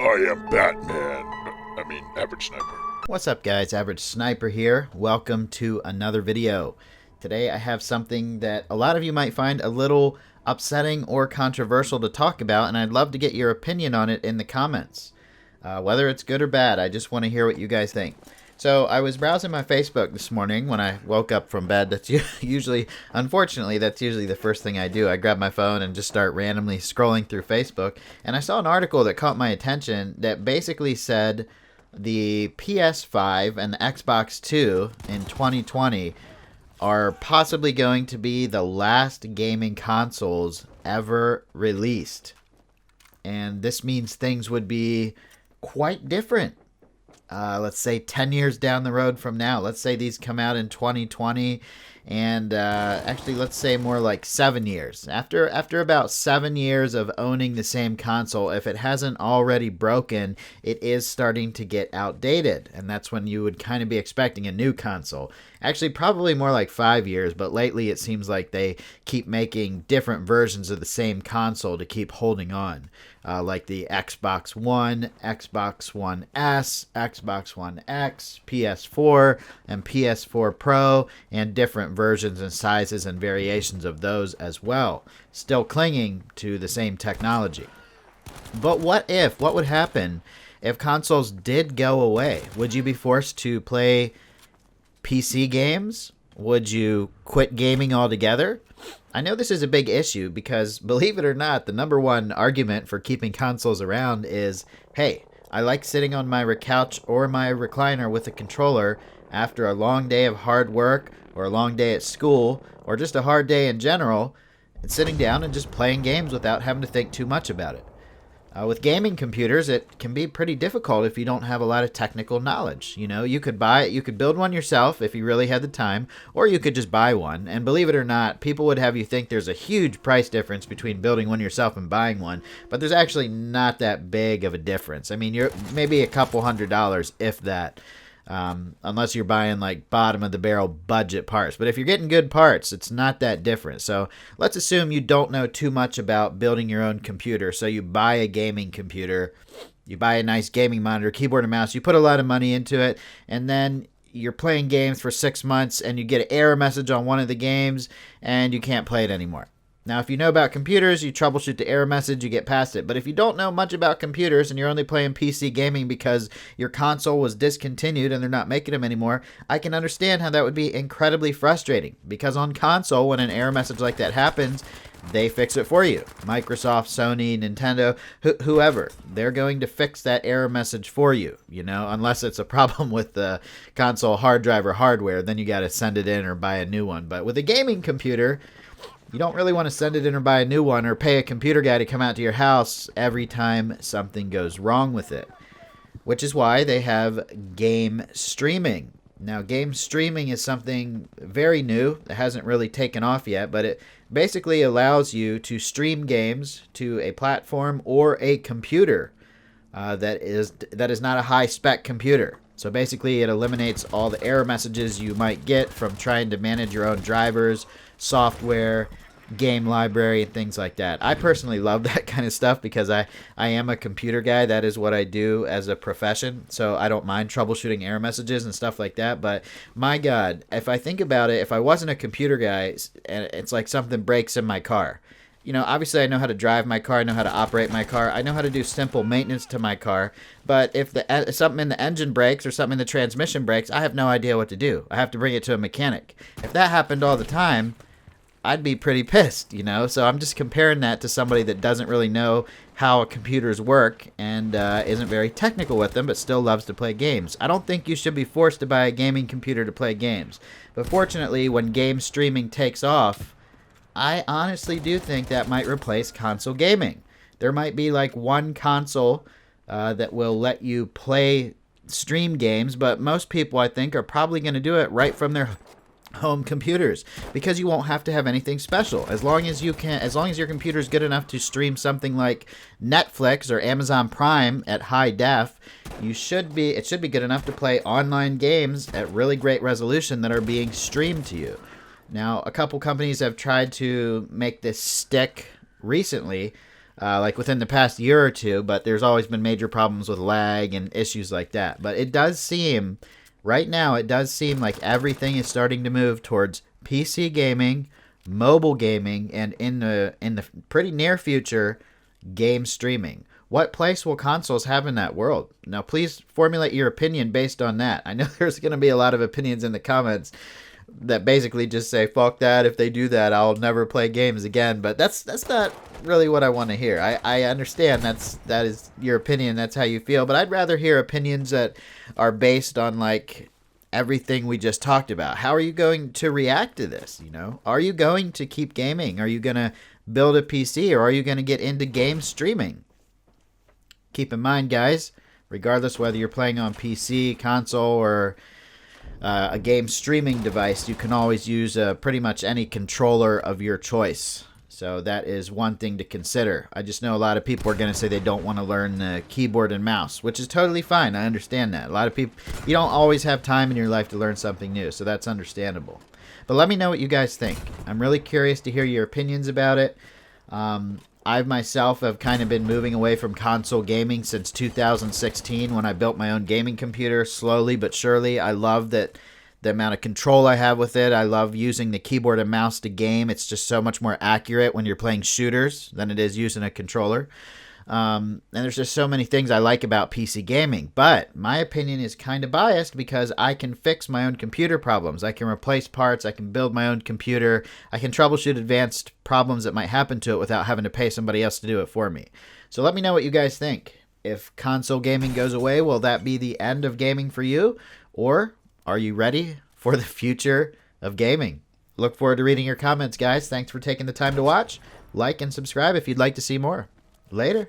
I am Batman. Average Sniper. What's up, guys? Average Sniper here. Welcome to another video. Today I have something that a lot of you might find a little upsetting or controversial to talk about, and I'd love to get your opinion on it in the comments. Whether it's good or bad, I just want to hear what you guys think. So I was browsing my Facebook this morning when I woke up from bed. That's usually, unfortunately, that's usually the first thing I do. I grab my phone and just start randomly scrolling through Facebook. And I saw an article that caught my attention that basically said the PS5 and the Xbox 2 in 2020 are possibly going to be the last gaming consoles ever released. And this means things would be quite different. Let's say 10 years down the road from now. Let's say these come out in 2020, and actually let's say more like 7 years. After about 7 years of owning the same console, if it hasn't already broken, it is starting to get outdated, and that's when you would kind of be expecting a new console. Actually, probably more like 5 years, but lately it seems like they keep making different versions of the same console to keep holding on. Like the Xbox One, Xbox One S, Xbox One X, PS4, and PS4 Pro, and different versions and sizes and variations of those as well, still clinging to the same technology. But what would happen if consoles did go away? Would you be forced to play PC games? Would you quit gaming altogether? I know this is a big issue because, believe it or not, the number one argument for keeping consoles around is, hey, I like sitting on my couch or my recliner with a controller after a long day of hard work or a long day at school or just a hard day in general, and sitting down and just playing games without having to think too much about it. With gaming computers, it can be pretty difficult if you don't have a lot of technical knowledge. You know, you could build one yourself if you really had the time, or you could just buy one. And believe it or not, people would have you think there's a huge price difference between building one yourself and buying one, but there's actually not that big of a difference. I mean, you're maybe a couple $100, if that. Unless you're buying like bottom of the barrel budget parts. But if you're getting good parts, it's not that different. So let's assume you don't know too much about building your own computer. So you buy a gaming computer, you buy a nice gaming monitor, keyboard and mouse, you put a lot of money into it, and then you're playing games for 6 months and you get an error message on one of the games and you can't play it anymore. Now, if you know about computers, you troubleshoot the error message, you get past it. But if you don't know much about computers and you're only playing PC gaming because your console was discontinued and they're not making them anymore, I can understand how that would be incredibly frustrating. Because on console, when an error message like that happens, they fix it for you. Microsoft, Sony, Nintendo, whoever. They're going to fix that error message for you, you know, unless it's a problem with the console hard drive or hardware. Then you got to send it in or buy a new one. But with a gaming computer, you don't really want to send it in or buy a new one or pay a computer guy to come out to your house every time something goes wrong with it, which is why they have game streaming. Now, game streaming is something very new that hasn't really taken off yet, but it basically allows you to stream games to a platform or a computer that is not a high-spec computer. So basically, it eliminates all the error messages you might get from trying to manage your own drivers, software, game library, and things like that. I personally love that kind of stuff because I am a computer guy. That is what I do as a profession. So I don't mind troubleshooting error messages and stuff like that. But my God, if I think about it, if I wasn't a computer guy and it's like something breaks in my car, you know, obviously I know how to drive my car, I know how to operate my car, I know how to do simple maintenance to my car, but if something in the engine breaks or something in the transmission breaks, I have no idea what to do. I have to bring it to a mechanic. If that happened all the time, I'd be pretty pissed, you know? So I'm just comparing that to somebody that doesn't really know how computers work and isn't very technical with them, but still loves to play games. I don't think you should be forced to buy a gaming computer to play games. But fortunately, when game streaming takes off, I honestly do think that might replace console gaming. There might be like one console that will let you stream games, but most people, I think, are probably going to do it right from their home computers because you won't have to have anything special. As long as your computer is good enough to stream something like Netflix or Amazon Prime at high def, it should be good enough to play online games at really great resolution that are being streamed to you. Now, a couple companies have tried to make this stick recently. like within the past year or two, but there's always been major problems with lag and issues like that. But it does seem, right now, it does seem like everything is starting to move towards PC gaming, mobile gaming, and in the pretty near future, game streaming. What place will consoles have in that world? Now, please formulate your opinion based on that. I know there's going to be a lot of opinions in the comments that basically just say, fuck that, if they do that, I'll never play games again. But that's not really what I want to hear. I understand that is your opinion, that's how you feel, but I'd rather hear opinions that are based on, like, everything we just talked about. How are you going to react to this? You know, are you going to keep gaming? Are you going to build a PC, or are you going to get into game streaming? Keep in mind, guys, regardless whether you're playing on PC, console, or a game streaming device, you can always use pretty much any controller of your choice. So that is one thing to consider. I just know a lot of people are going to say they don't want to learn the keyboard and mouse, which is totally fine. I understand that. A lot of people, you don't always have time in your life to learn something new, so that's understandable. But let me know what you guys think. I'm really curious to hear your opinions about it. I myself have kind of been moving away from console gaming since 2016 when I built my own gaming computer, slowly but surely. I love that the amount of control I have with it. I love using the keyboard and mouse to game. It's just so much more accurate when you're playing shooters than it is using a controller. And there's just so many things I like about PC gaming. But my opinion is kind of biased because I can fix my own computer problems. I can replace parts. I can build my own computer. I can troubleshoot advanced problems that might happen to it without having to pay somebody else to do it for me. So let me know what you guys think. If console gaming goes away, will that be the end of gaming for you? Or are you ready for the future of gaming? Look forward to reading your comments, guys. Thanks for taking the time to watch. Like and subscribe if you'd like to see more. Later.